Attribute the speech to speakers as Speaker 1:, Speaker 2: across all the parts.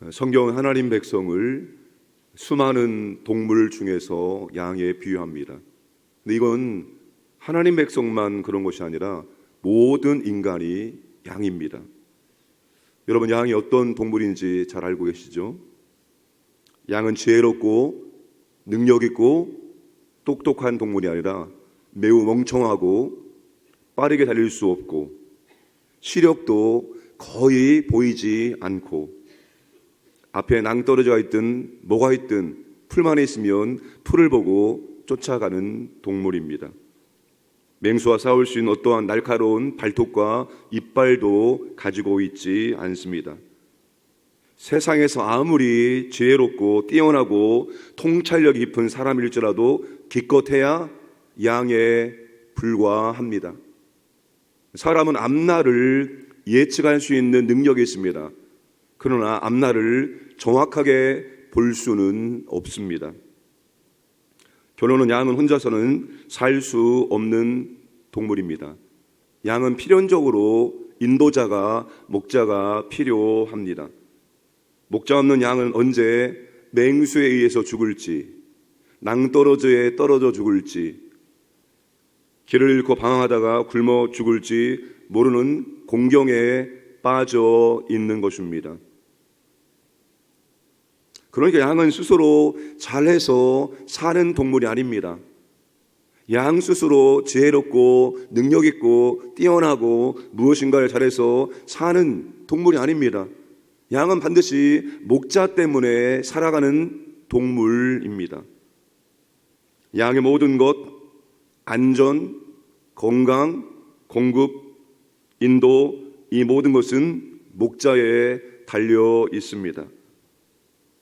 Speaker 1: 성경은 하나님 백성을 수많은 동물 중에서 양에 비유합니다. 근데 이건 하나님 백성만 그런 것이 아니라 모든 인간이 양입니다. 여러분, 양이 어떤 동물인지 잘 알고 계시죠? 양은 지혜롭고 능력 있고 똑똑한 동물이 아니라 매우 멍청하고 빠르게 달릴 수 없고 시력도 거의 보이지 않고 앞에 낭떠러지가 있든 뭐가 있든 풀만에 있으면 풀을 보고 쫓아가는 동물입니다. 맹수와 싸울 수 있는 어떠한 날카로운 발톱과 이빨도 가지고 있지 않습니다. 세상에서 아무리 지혜롭고 뛰어나고 통찰력 깊은 사람일지라도 기껏해야 양에 불과합니다. 사람은 앞날을 예측할 수 있는 능력이 있습니다. 그러나 앞날을 정확하게 볼 수는 없습니다. 결론은 양은 혼자서는 살 수 없는 동물입니다. 양은 필연적으로 인도자가, 목자가 필요합니다. 목자 없는 양은 언제 맹수에 의해서 죽을지, 낭떠러지에 떨어져 죽을지, 길을 잃고 방황하다가 굶어 죽을지 모르는 공경에 빠져 있는 것입니다. 그러니까 양은 스스로 잘해서 사는 동물이 아닙니다. 양 스스로 지혜롭고 능력 있고 뛰어나고 무엇인가를 잘해서 사는 동물이 아닙니다. 양은 반드시 목자 때문에 살아가는 동물입니다. 양의 모든 것, 안전, 건강, 공급, 인도, 이 모든 것은 목자에 달려 있습니다.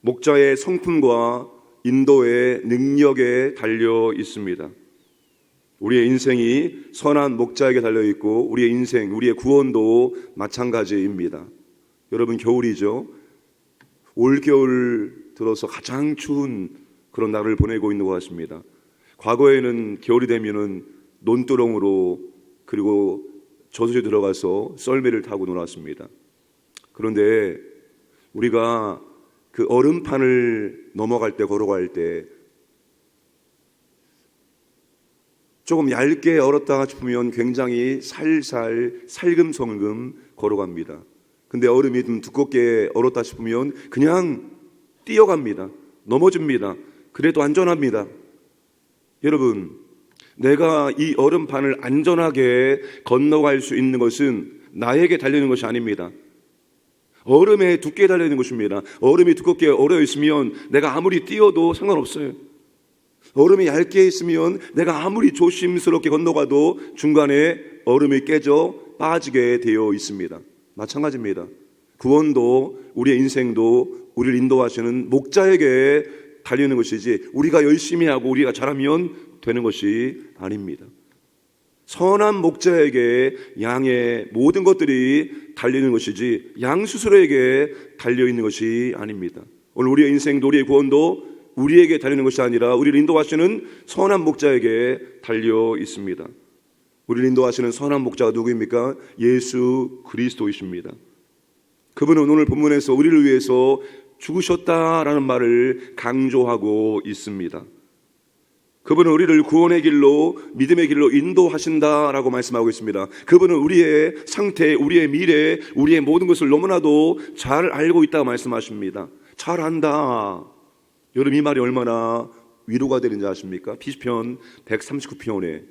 Speaker 1: 목자의 성품과 인도의 능력에 달려 있습니다. 우리의 인생이 선한 목자에게 달려 있고 우리의 인생, 우리의 구원도 마찬가지입니다. 여러분, 겨울이죠. 올겨울 들어서 가장 추운 그런 날을 보내고 있는 것 같습니다. 과거에는 겨울이 되면은 논두렁으로 그리고 저수지에 들어가서 썰매를 타고 놀았습니다. 그런데 우리가 그 얼음판을 넘어갈 때, 걸어갈 때 조금 얇게 얼었다가 싶으면 굉장히 살살 살금살금 걸어갑니다. 근데 얼음이 좀 두껍게 얼었다 싶으면 그냥 뛰어갑니다. 넘어집니다. 그래도 안전합니다. 여러분, 내가 이 얼음판을 안전하게 건너갈 수 있는 것은 나에게 달리는 것이 아닙니다. 얼음에 두께 달려있는 것입니다. 얼음이 두껍게 얼어 있으면 내가 아무리 뛰어도 상관없어요. 얼음이 얇게 있으면 내가 아무리 조심스럽게 건너가도 중간에 얼음이 깨져 빠지게 되어 있습니다. 마찬가지입니다. 구원도 우리의 인생도 우리를 인도하시는 목자에게 달리는 것이지 우리가 열심히 하고 우리가 잘하면 되는 것이 아닙니다. 선한 목자에게 양의 모든 것들이 달리는 것이지 양 스스로에게 달려있는 것이 아닙니다. 오늘 우리의 인생도 우리의 구원도 우리에게 달리는 것이 아니라 우리를 인도하시는 선한 목자에게 달려 있습니다. 우리를 인도하시는 선한 목자가 누구입니까? 예수 그리스도이십니다. 그분은 오늘 본문에서 우리를 위해서 죽으셨다라는 말을 강조하고 있습니다. 그분은 우리를 구원의 길로, 믿음의 길로 인도하신다라고 말씀하고 있습니다. 그분은 우리의 상태, 우리의 미래, 우리의 모든 것을 너무나도 잘 알고 있다고 말씀하십니다. 잘 안다. 여러분, 이 말이 얼마나 위로가 되는지 아십니까? 시편 139편에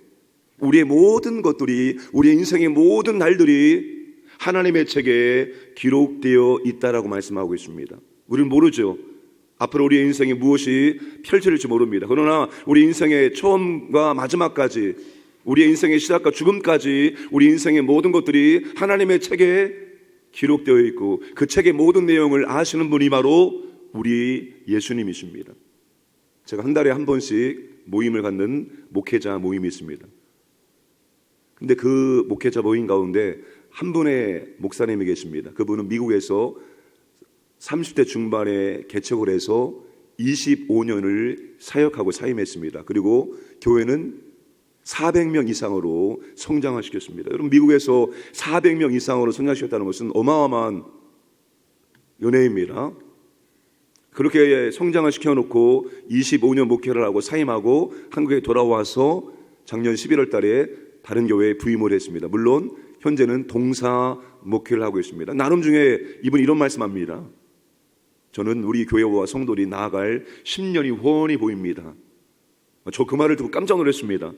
Speaker 1: 우리의 모든 것들이, 우리의 인생의 모든 날들이 하나님의 책에 기록되어 있다라고 말씀하고 있습니다. 우리는 모르죠. 앞으로 우리의 인생에 무엇이 펼쳐질지 모릅니다. 그러나 우리 인생의 처음과 마지막까지, 우리의 인생의 시작과 죽음까지 우리 인생의 모든 것들이 하나님의 책에 기록되어 있고 그 책의 모든 내용을 아시는 분이 바로 우리 예수님이십니다. 제가 한 달에 한 번씩 모임을 갖는 목회자 모임이 있습니다. 근데 그 목회자 모임 가운데 한 분의 목사님이 계십니다. 그분은 미국에서 30대 중반에 개척을 해서 25년을 사역하고 사임했습니다. 그리고 교회는 400명 이상으로 성장을 시켰습니다. 여러분, 미국에서 400명 이상으로 성장시켰다는 것은 어마어마한 은혜입니다. 그렇게 성장을 시켜놓고 25년 목회를 하고 사임하고 한국에 돌아와서 작년 11월 달에 다른 교회에 부임을 했습니다. 물론 현재는 동사 목회를 하고 있습니다. 나눔 중에 이분이 이런 말씀합니다. 저는 우리 교회와 성도들이 나아갈 10년이 훤히 보입니다. 저 그 말을 듣고 깜짝 놀랐습니다.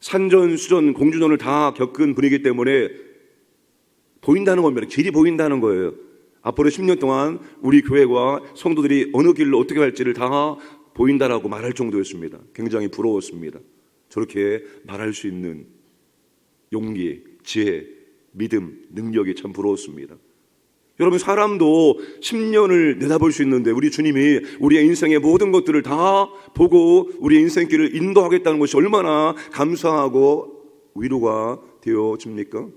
Speaker 1: 산전수전 공주전을 다 겪은 분이기 때문에 보인다는 겁니다. 길이 보인다는 거예요. 앞으로 10년 동안 우리 교회와 성도들이 어느 길로 어떻게 갈지를 다 보인다라고 말할 정도였습니다. 굉장히 부러웠습니다. 저렇게 말할 수 있는 용기, 지혜, 믿음, 능력이 참 부러웠습니다. 여러분, 사람도 10년을 내다볼 수 있는데 우리 주님이 우리의 인생의 모든 것들을 다 보고 우리의 인생길을 인도하겠다는 것이 얼마나 감사하고 위로가 되어집니까?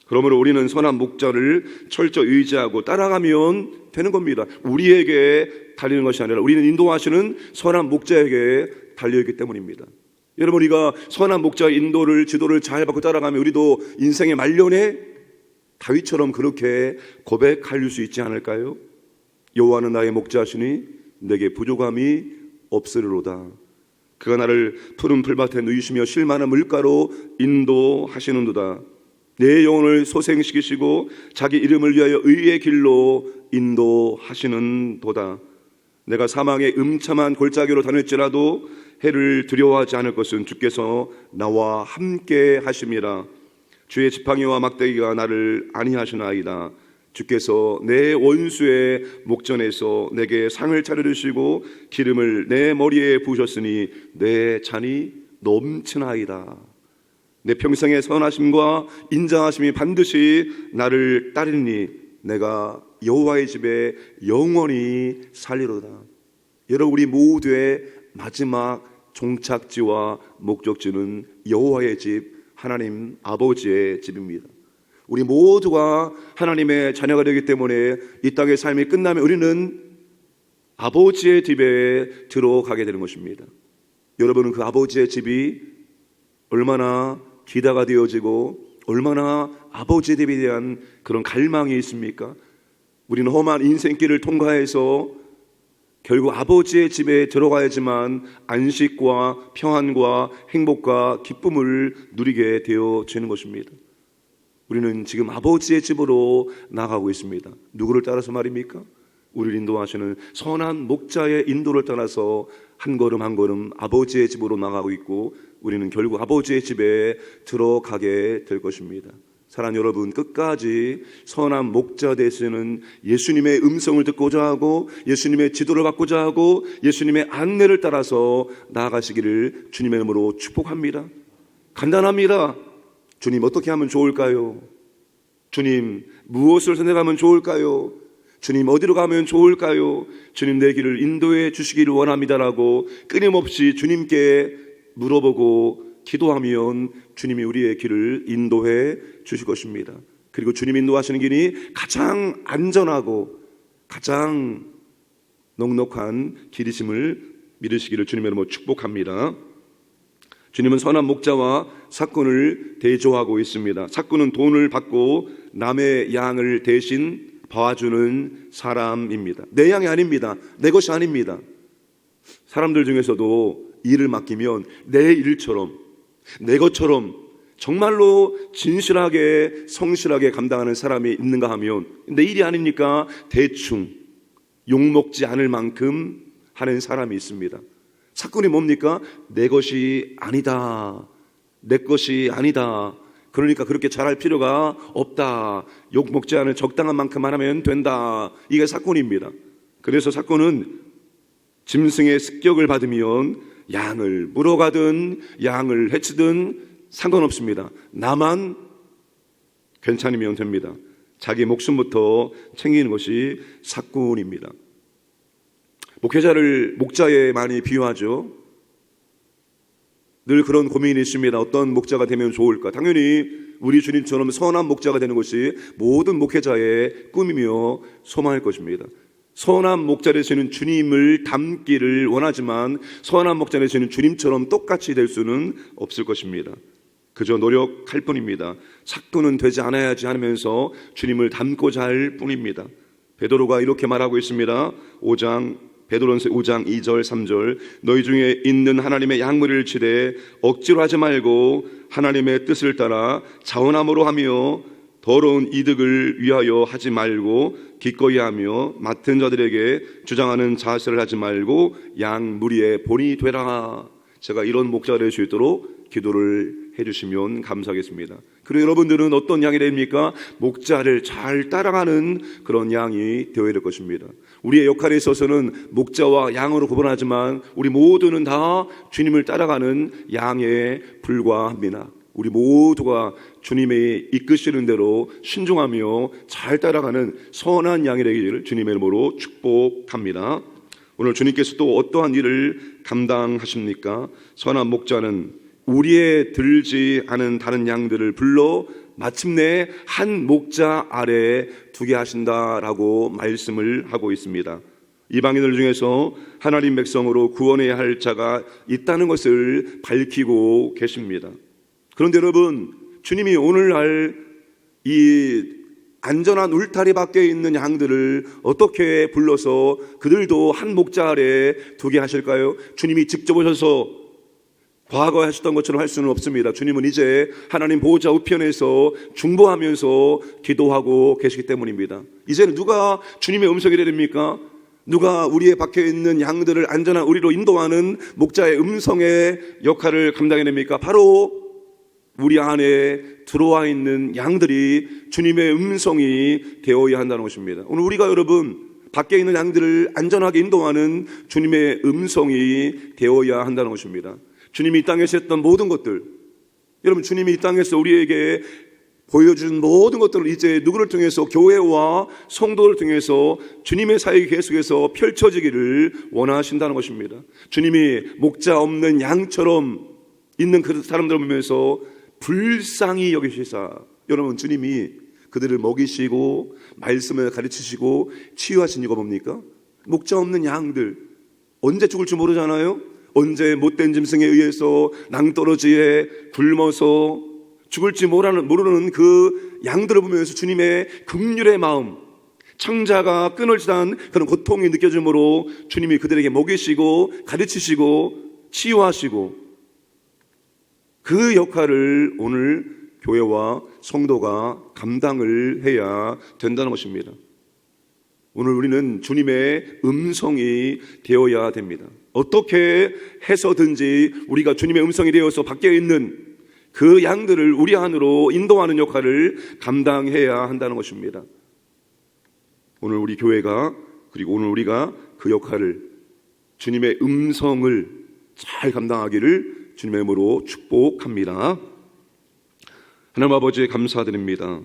Speaker 1: 그러므로 우리는 선한 목자를 철저히 의지하고 따라가면 되는 겁니다. 우리에게 달리는 것이 아니라 우리는 인도하시는 선한 목자에게 달려있기 때문입니다. 여러분, 우리가 선한 목자의 인도를, 지도를 잘 받고 따라가면 우리도 인생의 말년에 다윗처럼 그렇게 고백할 수 있지 않을까요? 여호와는 나의 목자시니 내게 부족함이 없으리로다. 그가 나를 푸른 풀밭에 누이시며 쉴 만한 물가로 인도하시는도다. 내 영혼을 소생시키시고 자기 이름을 위하여 의의 길로 인도하시는도다. 내가 사망의 음참한 골짜기로 다닐지라도 해를 두려워하지 않을 것은 주께서 나와 함께 하심이라. 주의 지팡이와 막대기가 나를 안위하시나이다. 주께서 내 원수의 목전에서 내게 상을 차려주시고 기름을 내 머리에 부으셨으니 내 잔이 넘치나이다. 내 평생의 선하심과 인자하심이 반드시 나를 따르니 내가 여호와의 집에 영원히 살리로다. 여러분, 우리 모두의 마지막 종착지와 목적지는 여호와의 집, 하나님 아버지의 집입니다. 우리 모두가 하나님의 자녀가 되기 때문에 이 땅의 삶이 끝나면 우리는 아버지의 집에 들어가게 되는 것입니다. 여러분은 그 아버지의 집이 얼마나 기대가 되어지고 얼마나 아버지의 집에 대한 그런 갈망이 있습니까? 우리는 험한 인생길을 통과해서 결국 아버지의 집에 들어가야지만 안식과 평안과 행복과 기쁨을 누리게 되어지는 것입니다. 우리는 지금 아버지의 집으로 나가고 있습니다. 누구를 따라서 말입니까? 우리를 인도하시는 선한 목자의 인도를 따라서 한 걸음 한 걸음 아버지의 집으로 나가고 있고 우리는 결국 아버지의 집에 들어가게 될 것입니다. 사랑하는 여러분, 끝까지 선한 목자 되시는 예수님의 음성을 듣고자 하고 예수님의 지도를 받고자 하고 예수님의 안내를 따라서 나아가시기를 주님의 이름으로 축복합니다. 간단합니다. 주님, 어떻게 하면 좋을까요? 주님, 무엇을 선택하면 좋을까요? 주님, 어디로 가면 좋을까요? 주님, 내 길을 인도해 주시기를 원합니다라고 끊임없이 주님께 물어보고 기도하면 주님이 우리의 길을 인도해 주실 것입니다. 그리고 주님 인도하시는 길이 가장 안전하고 가장 넉넉한 길이심을 믿으시기를 주님의 이름으로 축복합니다. 주님은 선한 목자와 삭군을 대조하고 있습니다. 삭군은 돈을 받고 남의 양을 대신 봐주는 사람입니다. 내 양이 아닙니다. 내 것이 아닙니다. 사람들 중에서도 일을 맡기면 내 일처럼 내 것처럼 정말로 진실하게 성실하게 감당하는 사람이 있는가 하면 내 일이 아닙니까? 대충 욕먹지 않을 만큼 하는 사람이 있습니다. 사건이 뭡니까? 내 것이 아니다. 내 것이 아니다. 그러니까 그렇게 잘할 필요가 없다. 욕먹지 않을 적당한 만큼만 하면 된다. 이게 사건입니다. 그래서 사건은 짐승의 습격을 받으면 양을 물어가든 양을 해치든 상관없습니다. 나만 괜찮으면 됩니다. 자기 목숨부터 챙기는 것이 삭군입니다. 목회자를 목자에 많이 비유하죠. 늘 그런 고민이 있습니다. 어떤 목자가 되면 좋을까? 당연히 우리 주님처럼 선한 목자가 되는 것이 모든 목회자의 꿈이며 소망일 것입니다. 선한 목자 되시는 주님을 닮기를 원하지만 선한 목자 되시는 주님처럼 똑같이 될 수는 없을 것입니다. 그저 노력할 뿐입니다. sak도는 되지 않아야지 하면서 주님을 닮고자 할 뿐입니다. 베드로가 이렇게 말하고 있습니다. 베드로전서 5장 2절 3절 너희 중에 있는 하나님의 양무리를 치되 억지로 하지 말고 하나님의 뜻을 따라 자원함으로 하며 더러운 이득을 위하여 하지 말고 기꺼이 하며 맡은 자들에게 주장하는 자세를 하지 말고 양 무리의 본이 되라. 제가 이런 목자가 될 수 있도록 기도를 해주시면 감사하겠습니다. 그리고 여러분들은 어떤 양이 됩니까? 목자를 잘 따라가는 그런 양이 되어야 될 것입니다. 우리의 역할에 있어서는 목자와 양으로 구분하지만 우리 모두는 다 주님을 따라가는 양에 불과합니다. 우리 모두가 주님의 이끄시는 대로 순종하며 잘 따라가는 선한 양이 되기를 주님의 이름으로 축복합니다. 오늘 주님께서 또 어떠한 일을 감당하십니까? 선한 목자는 우리에 들지 않은 다른 양들을 불러 마침내 한 목자 아래 두게 하신다라고 말씀을 하고 있습니다. 이방인들 중에서 하나님 백성으로 구원해야 할 자가 있다는 것을 밝히고 계십니다. 그런데 여러분, 주님이 오늘날 이 안전한 울타리 밖에 있는 양들을 어떻게 불러서 그들도 한 목자 아래 두게 하실까요? 주님이 직접 오셔서 과거에 하셨던 것처럼 할 수는 없습니다. 주님은 이제 하나님 보호자 우편에서 중보하면서 기도하고 계시기 때문입니다. 이제는 누가 주님의 음성이 됩니까? 누가 우리의 박혀 있는 양들을 안전한 우리로 인도하는 목자의 음성의 역할을 감당해냅니까? 바로 우리 안에 들어와 있는 양들이 주님의 음성이 되어야 한다는 것입니다. 오늘 우리가 여러분 밖에 있는 양들을 안전하게 인도하는 주님의 음성이 되어야 한다는 것입니다. 주님이 이 땅에서 했던 모든 것들, 여러분 주님이 이 땅에서 우리에게 보여준 모든 것들을 이제 누구를 통해서 교회와 성도를 통해서 주님의 사역이 계속해서 펼쳐지기를 원하신다는 것입니다. 주님이 목자 없는 양처럼 있는 그 사람들을 보면서 불쌍히 여기시사, 여러분 주님이 그들을 먹이시고 말씀을 가르치시고 치유하신 이유가 뭡니까? 목자 없는 양들 언제 죽을지 모르잖아요. 언제 못된 짐승에 의해서 낭떠러지에 굶어서 죽을지 모르는 그 양들을 보면서 주님의 긍휼의 마음, 창자가 끊어지던 그런 고통이 느껴지므로 주님이 그들에게 먹이시고 가르치시고 치유하시고 그 역할을 오늘 교회와 성도가 감당을 해야 된다는 것입니다. 오늘 우리는 주님의 음성이 되어야 됩니다. 어떻게 해서든지 우리가 주님의 음성이 되어서 밖에 있는 그 양들을 우리 안으로 인도하는 역할을 감당해야 한다는 것입니다. 오늘 우리 교회가, 그리고 오늘 우리가 그 역할을, 주님의 음성을 잘 감당하기를 주님의 이름으로 축복합니다. 하나님 아버지 감사드립니다.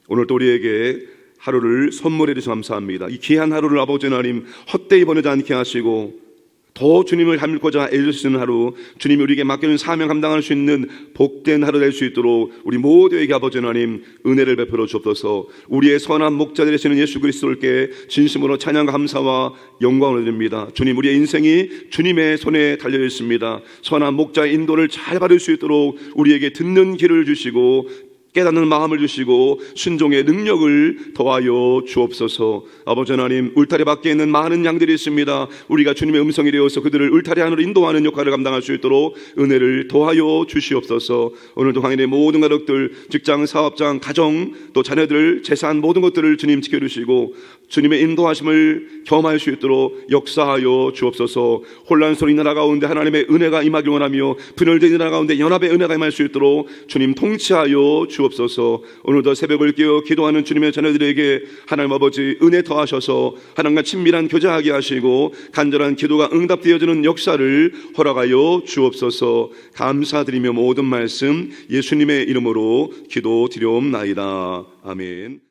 Speaker 1: 오늘 또 우리에게 하루를 선물해 주셔서 감사합니다. 이 귀한 하루를 아버지 하나님 헛되이 보내지 않게 하시고 더 주님을 닮고자 애쓰는 하루, 주님이 우리에게 맡겨준 사명 감당할 수 있는 복된 하루 될 수 있도록 우리 모두에게 아버지 하나님 은혜를 베풀어 주옵소서. 우리의 선한 목자 되시는 예수 그리스도께 진심으로 찬양과 감사와 영광을 드립니다. 주님, 우리의 인생이 주님의 손에 달려 있습니다. 선한 목자의 인도를 잘 받을 수 있도록 우리에게 듣는 길을 주시고 깨닫는 마음을 주시고 순종의 능력을 더하여 주옵소서. 아버지 하나님, 울타리 밖에 있는 많은 양들이 있습니다. 우리가 주님의 음성이 되어서 그들을 울타리 안으로 인도하는 역할을 감당할 수 있도록 은혜를 더하여 주시옵소서. 오늘도 강인의 모든 가족들, 직장, 사업장, 가정, 또 자녀들, 재산 모든 것들을 주님 지켜주시고 주님의 인도하심을 경험할 수 있도록 역사하여 주옵소서. 혼란스러운 이 나라 가운데 하나님의 은혜가 임하길 원하며 분열된 이 나라 가운데 연합의 은혜가 임할 수 있도록 주님 통치하여 주옵소서. 오늘도 새벽을 깨어 기도하는 주님의 자녀들에게 하나님 아버지 은혜 더하셔서 하나님과 친밀한 교제하게 하시고 간절한 기도가 응답되어지는 역사를 허락하여 주옵소서. 감사드리며 모든 말씀 예수님의 이름으로 기도드리옵나이다. 아멘.